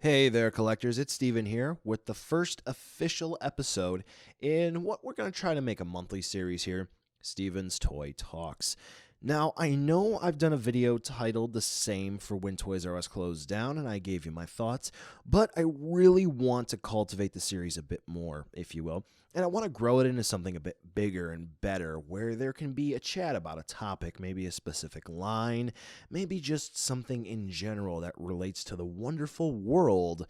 Hey there, collectors. It's Steven here with the first official episode in what we're going to try to make a monthly series here, Steven's Toy Talks. Now, I know I've done a video titled the same for when Toys R Us closed down, and I gave you my thoughts, but I really want to cultivate the series a bit more, if you will, and I want to grow it into something a bit bigger and better, where there can be a chat about a topic, maybe a specific line, maybe just something in general that relates to the wonderful world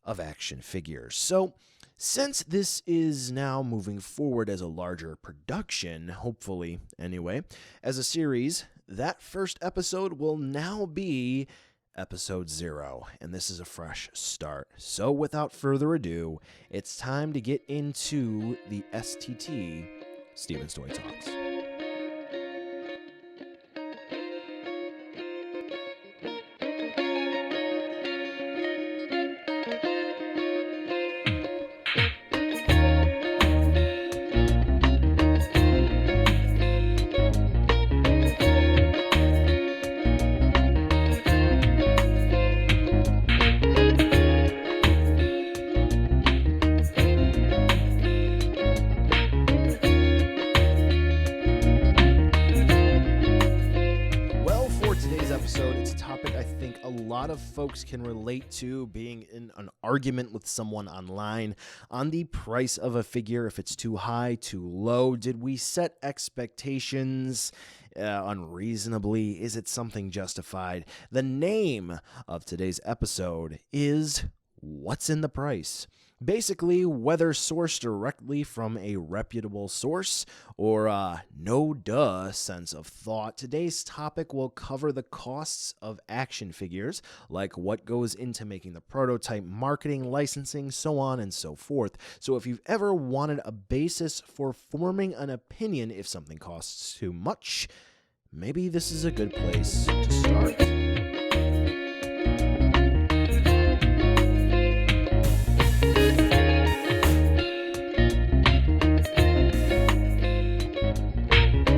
of action figures. So, since this is now moving forward as a larger production, hopefully anyway, as a series, that first episode will now be episode 0, and this is a fresh start. So without further ado, it's time to get into the STT, Steven's Toy Talks. Folks can relate to being in an argument with someone online on the price of a figure, if it's too high, too low. Did we set expectations unreasonably? Is it something justified? The name of today's episode is What's in the Price? Basically, whether sourced directly from a reputable source or a no-duh sense of thought, today's topic will cover the costs of action figures, like what goes into making the prototype, marketing, licensing, so on and so forth. So if you've ever wanted a basis for forming an opinion if something costs too much, maybe this is a good place to start.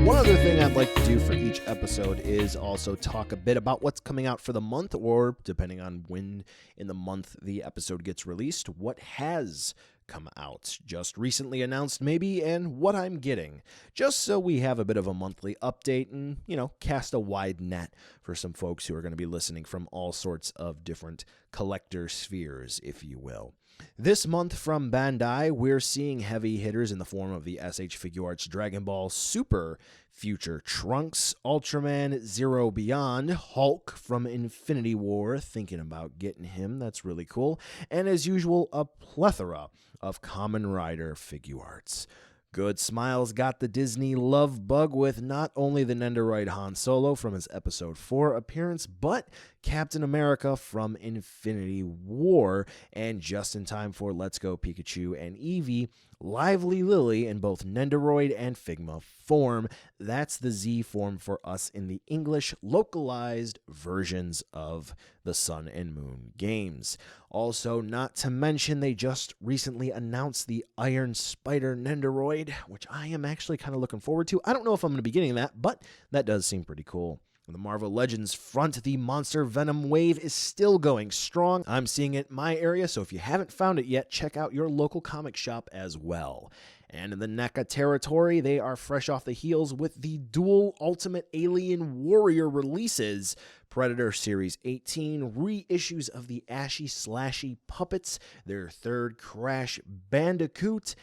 One other thing I'd like to do for each episode is also talk a bit about what's coming out for the month, or depending on when in the month the episode gets released, what has come out, just recently announced maybe, and what I'm getting, just so we have a bit of a monthly update and, cast a wide net for some folks who are going to be listening from all sorts of different collector spheres, if you will. This month from Bandai, we're seeing heavy hitters in the form of the SH Figuarts Dragon Ball Super Future Trunks, Ultraman Zero Beyond, Hulk from Infinity War, thinking about getting him, that's really cool, and as usual, a plethora of Kamen Rider Figuarts. Good Smiles got the Disney love bug with not only the Nendoroid Han Solo from his Episode 4 appearance, but Captain America from Infinity War, and just in time for Let's Go Pikachu and Eevee, Lively Lily in both Nendoroid and Figma form. That's the Z form for us in the English localized versions of the Sun and Moon games. Also, not to mention, they just recently announced the Iron Spider Nendoroid, which I am actually kind of looking forward to. I don't know if I'm going to be getting that, but that does seem pretty cool. On the Marvel Legends front, the Monster Venom wave is still going strong. I'm seeing it in my area, so if you haven't found it yet, check out your local comic shop as well. And in the NECA territory, they are fresh off the heels with the dual Ultimate Alien Warrior releases. Predator Series 18, reissues of the Ashy Slashy Puppets, their third Crash Bandicoot,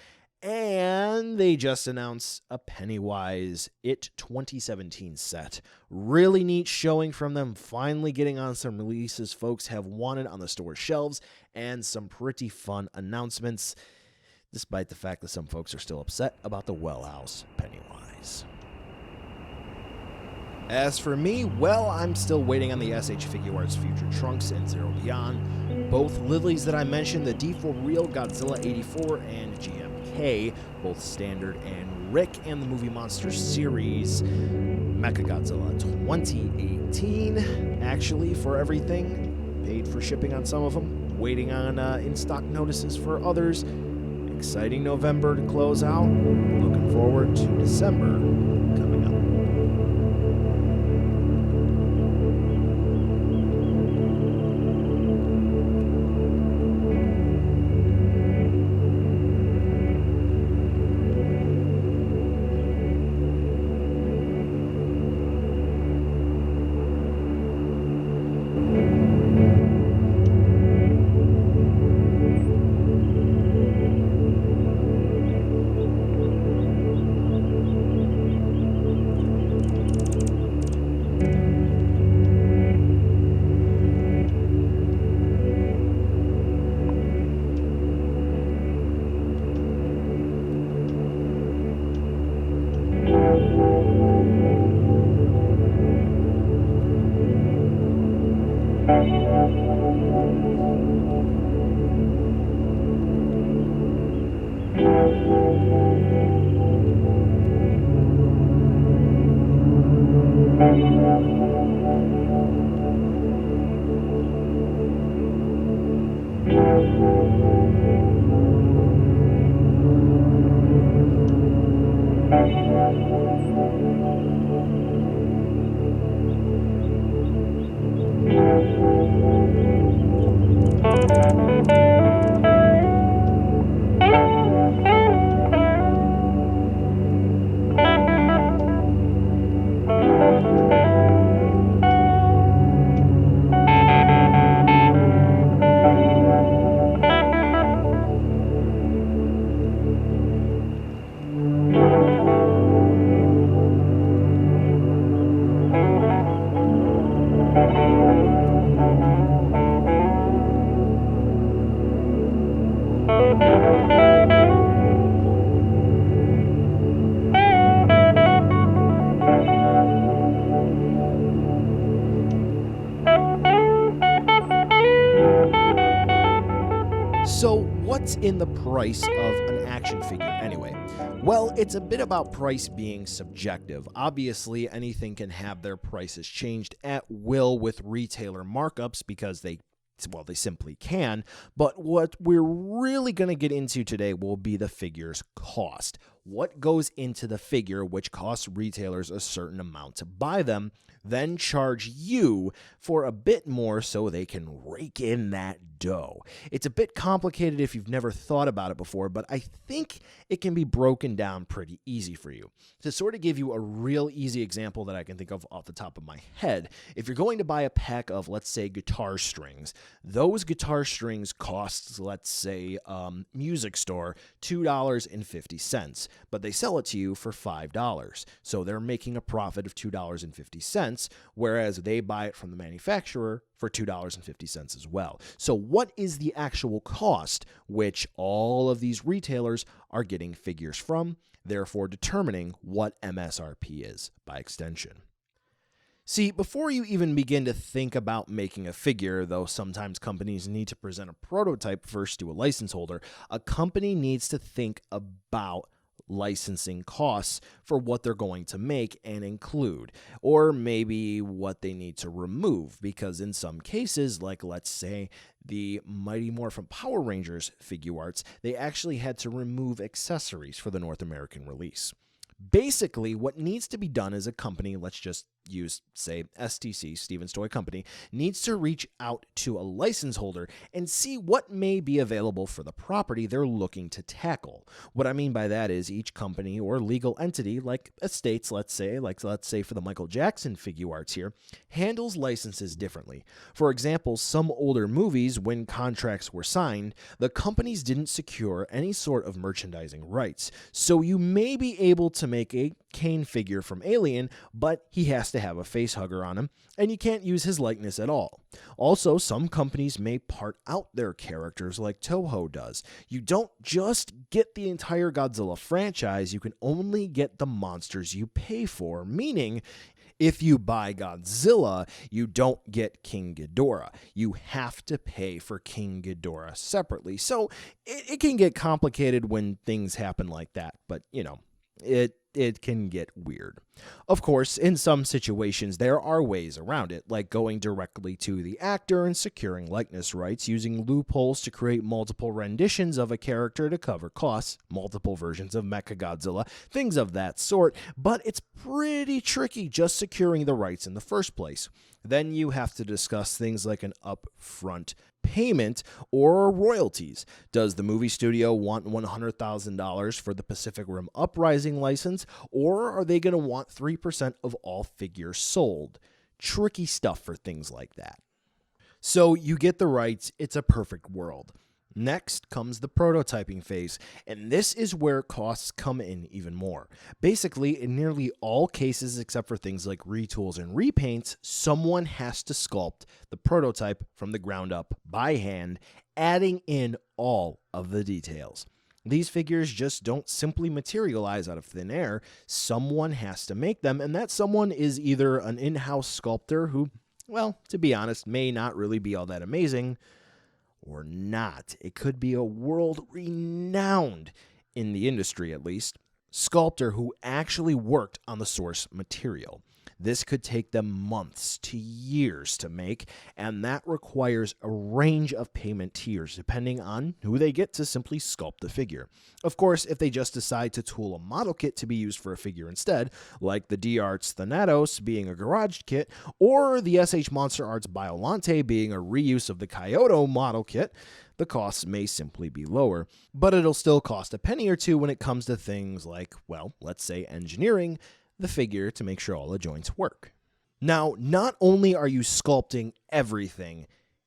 and they just announced a Pennywise It 2017 set. Really neat showing from them, finally getting on some releases folks have wanted on the store shelves, and some pretty fun announcements, despite the fact that some folks are still upset about the Wellhouse Pennywise. As for me, well, I'm still waiting on the SH Figuarts Future Trunks and Zero Beyond. Both Lilies that I mentioned, the D4 Real Godzilla 84 and GMK, both standard and Rick, and the Movie Monsters series, Mechagodzilla 2018, actually for everything, paid for shipping on some of them, waiting on in-stock notices for others. Exciting November to close out, looking forward to December coming up. So, what's in the price of an action figure anyway? Well, it's a bit about price being subjective. Obviously, anything can have their prices changed at will with retailer markups because they simply can. But what we're really going to get into today will be the figure's cost. What goes into the figure, which costs retailers a certain amount to buy them, then charge you for a bit more so they can rake in that dough. It's a bit complicated if you've never thought about it before, but I think it can be broken down pretty easy for you. To sort of give you a real easy example that I can think of off the top of my head, if you're going to buy a pack of, let's say, guitar strings, those guitar strings cost, let's say, music store, $2.50, but they sell it to you for $5. So they're making a profit of $2.50, whereas they buy it from the manufacturer for $2.50 as well. So what is the actual cost which all of these retailers are getting figures from, therefore determining what MSRP is by extension? See, before you even begin to think about making a figure, though sometimes companies need to present a prototype first to a license holder, a company needs to think about licensing costs for what they're going to make and include, or maybe what they need to remove, because in some cases, like let's say the Mighty Morphin Power Rangers figure arts, they actually had to remove accessories for the North American release. Basically, what needs to be done is a company, let's just use, say, STC, Stevens Toy Company, needs to reach out to a license holder and see what may be available for the property they're looking to tackle. What I mean by that is each company or legal entity, like estates, let's say for the Michael Jackson figure arts here, handles licenses differently. For example, some older movies, when contracts were signed, the companies didn't secure any sort of merchandising rights. So you may be able to make a Kane figure from Alien, but he has to have a face hugger on him, and you can't use his likeness at all. Also, some companies may part out their characters like Toho does. You don't just get the entire Godzilla franchise, you can only get the monsters you pay for, meaning if you buy Godzilla, you don't get King Ghidorah. You have to pay for King Ghidorah separately. So it can get complicated when things happen like that, but it can get weird. Of course, in some situations, there are ways around it, like going directly to the actor and securing likeness rights, using loopholes to create multiple renditions of a character to cover costs, multiple versions of Mechagodzilla, things of that sort, but it's pretty tricky just securing the rights in the first place. Then you have to discuss things like an upfront payment or royalties. Does the movie studio want $100,000 for the Pacific Rim Uprising license, or are they going to want 3% of all figures sold? Tricky stuff for things like that. So you get the rights, it's a perfect world. Next comes the prototyping phase, and this is where costs come in even more. Basically, in nearly all cases except for things like retools and repaints, someone has to sculpt the prototype from the ground up by hand, adding in all of the details. These figures just don't simply materialize out of thin air. Someone has to make them, and that someone is either an in-house sculptor who, well, to be honest, may not really be all that amazing, or not. It could be a world-renowned, in the industry at least, sculptor who actually worked on the source material. This could take them months to years to make, and that requires a range of payment tiers depending on who they get to simply sculpt the figure. Of course, if they just decide to tool a model kit to be used for a figure instead, like the D-Arts Thanatos being a garage kit, or the SH Monster Arts Biolante being a reuse of the Kyoto model kit, the costs may simply be lower, but it'll still cost a penny or two when it comes to things like, well, let's say engineering the figure to make sure all the joints work. Now, not only are you sculpting everything,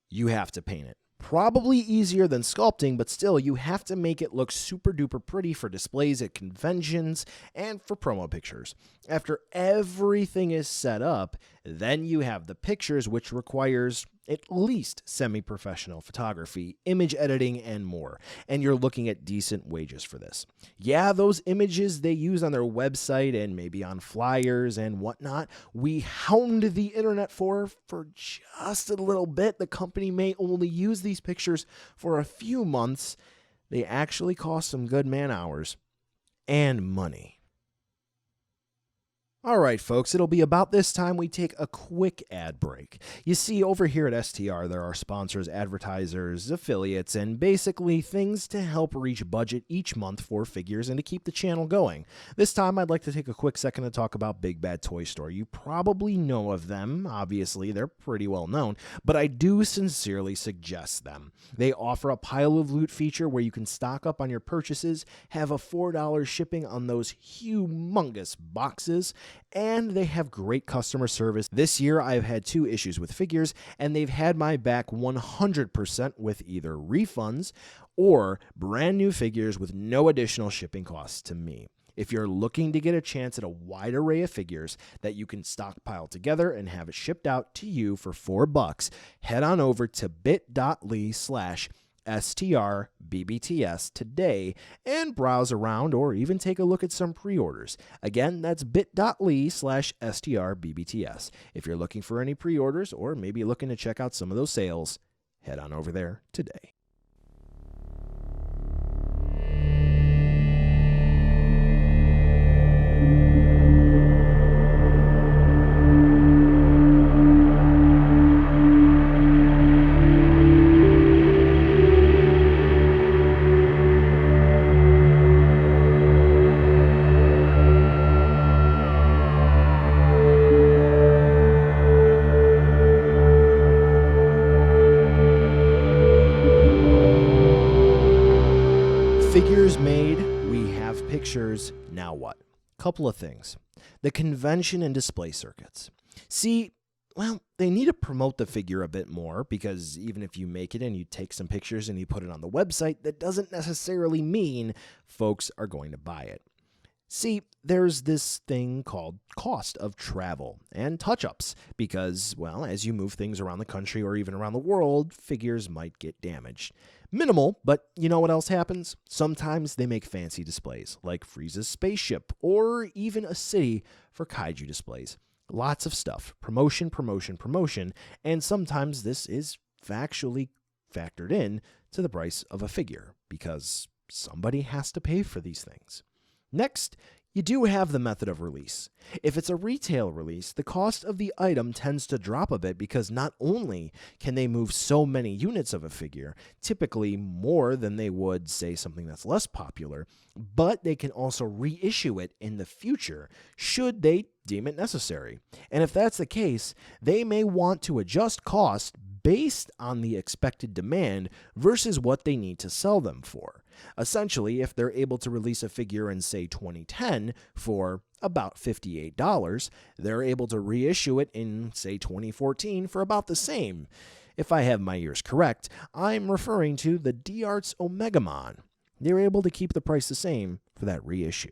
you have to paint it. Probably easier than sculpting, but still, you have to make it look super duper pretty for displays at conventions and for promo pictures. After everything is set up, then you have the pictures, which requires at least semi-professional photography, image editing, and more. And you're looking at decent wages for this. Yeah, those images they use on their website and maybe on flyers and whatnot, we hound the internet for just a little bit. The company may only use these pictures for a few months. They actually cost some good man hours and money. All right, folks, it'll be about this time we take a quick ad break. You see, over here at STR, there are sponsors, advertisers, affiliates, and basically things to help reach budget each month for figures and to keep the channel going. This time, I'd like to take a quick second to talk about Big Bad Toy Store. You probably know of them. Obviously, they're pretty well known, but I do sincerely suggest them. They offer a pile of loot feature where you can stock up on your purchases, have a $4 shipping on those humongous boxes, and they have great customer service. This year, I've had 2 issues with figures, and they've had my back 100% with either refunds or brand new figures with no additional shipping costs to me. If you're looking to get a chance at a wide array of figures that you can stockpile together and have it shipped out to you for $4, head on over to bit.ly/STRBBTS today and browse around or even take a look at some pre-orders. Again, that's bit.ly/STRBBTS. If you're looking for any pre-orders or maybe looking to check out some of those sales, head on over there today. Figures made, we have pictures, now what? Couple of things. The convention and display circuits. See, well, they need to promote the figure a bit more because even if you make it and you take some pictures and you put it on the website, that doesn't necessarily mean folks are going to buy it. See, there's this thing called cost of travel and touch-ups because, well, as you move things around the country or even around the world, figures might get damaged. Minimal, but you know what else happens? Sometimes they make fancy displays, like Frieza's spaceship, or even a city for kaiju displays. Lots of stuff. Promotion, promotion, promotion, and sometimes this is factually factored in to the price of a figure, because somebody has to pay for these things. Next, you do have the method of release. If it's a retail release, the cost of the item tends to drop a bit because not only can they move so many units of a figure, typically more than they would, say, something that's less popular, but they can also reissue it in the future should they deem it necessary. And if that's the case, they may want to adjust cost based on the expected demand versus what they need to sell them for. Essentially, if they're able to release a figure in, say, 2010 for about $58, they're able to reissue it in, say, 2014 for about the same. If I have my years correct, I'm referring to the D-Arts Omegamon. They're able to keep the price the same for that reissue.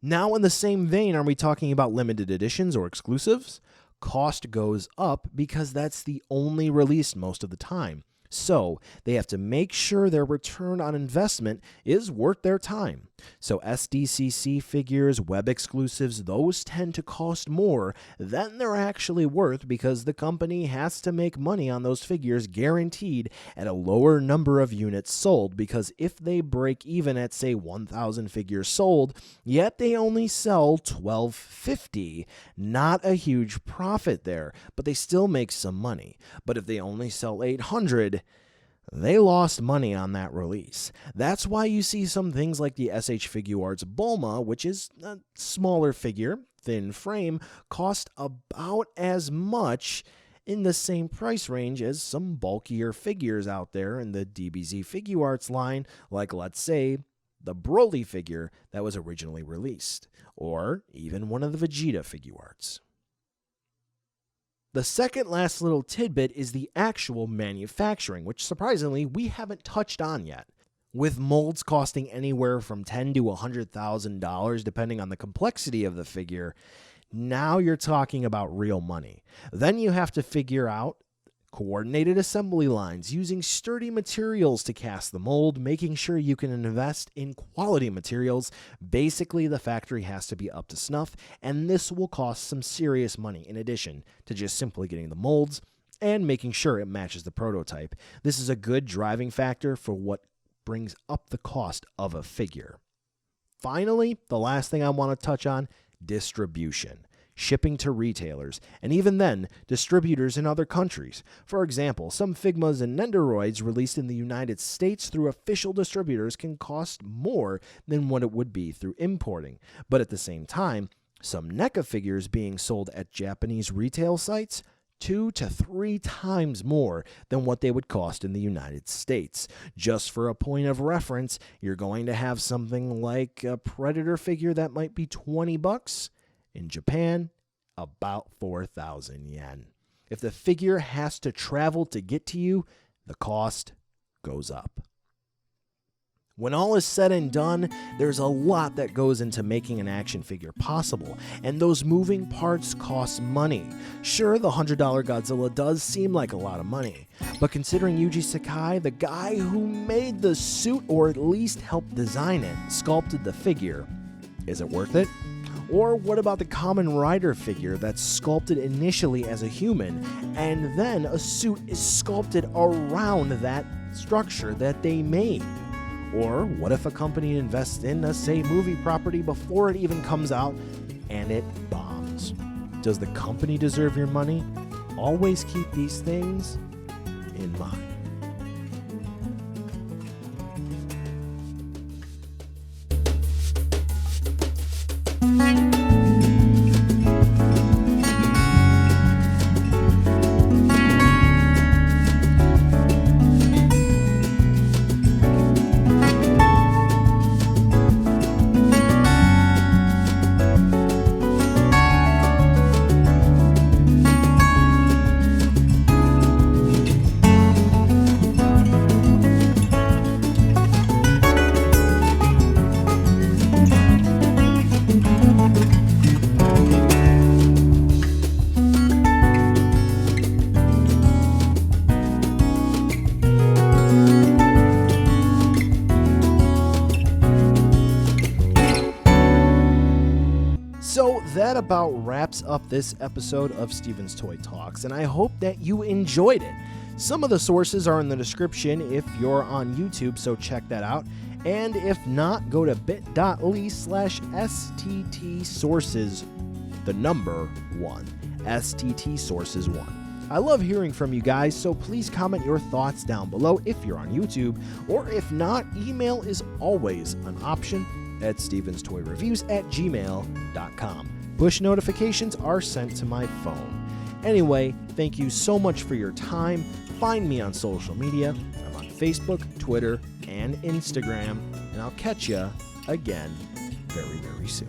Now, in the same vein, are we talking about limited editions or exclusives? Cost goes up because that's the only release most of the time. So they have to make sure their return on investment is worth their time. So SDCC figures, web exclusives, those tend to cost more than they're actually worth because the company has to make money on those figures guaranteed at a lower number of units sold, because if they break even at, say, 1,000 figures sold, yet they only sell 1,250, not a huge profit there, but they still make some money. But if they only sell 800, they lost money on that release. That's why you see some things like the SH Figuarts Bulma, which is a smaller figure, thin frame, cost about as much in the same price range as some bulkier figures out there in the DBZ Figuarts line, like, let's say, the Broly figure that was originally released, or even one of the Vegeta Figuarts. The second last little tidbit is the actual manufacturing, which surprisingly we haven't touched on yet. With molds costing anywhere from $10,000 to $100,000 depending on the complexity of the figure, now you're talking about real money. Then you have to figure out coordinated assembly lines, using sturdy materials to cast the mold, making sure you can invest in quality materials. Basically, the factory has to be up to snuff, and this will cost some serious money in addition to just simply getting the molds and making sure it matches the prototype. This is a good driving factor for what brings up the cost of a figure. Finally, the last thing I want to touch on, distribution. Shipping to retailers, and even then, distributors in other countries. For example, some Figmas and Nendoroids released in the United States through official distributors can cost more than what it would be through importing. But at the same time, some NECA figures being sold at Japanese retail sites 2 to 3 times more than what they would cost in the United States. Just for a point of reference, you're going to have something like a Predator figure that might be $20. In Japan, about 4,000 yen. If the figure has to travel to get to you, the cost goes up. When all is said and done, there's a lot that goes into making an action figure possible, and those moving parts cost money. Sure, the $100 Godzilla does seem like a lot of money, but considering Yuji Sakai, the guy who made the suit or at least helped design it, sculpted the figure, is it worth it? Or what about the Kamen Rider figure that's sculpted initially as a human, and then a suit is sculpted around that structure that they made? Or what if a company invests in a, say, movie property before it even comes out, and it bombs? Does the company deserve your money? Always keep these things in mind. So that about wraps up this episode of Steven's Toy Talks, and I hope that you enjoyed it. Some of the sources are in the description if you're on YouTube, so check that out. And if not, go to bit.ly/STT Sources, the number 1, STT Sources 1. I love hearing from you guys, so please comment your thoughts down below if you're on YouTube, or if not, email is always an option at stevenstoyreviews@gmail.com. Push notifications are sent to my phone. Anyway, thank you so much for your time. Find me on social media. I'm on Facebook, Twitter, and Instagram, and I'll catch you again very, very soon.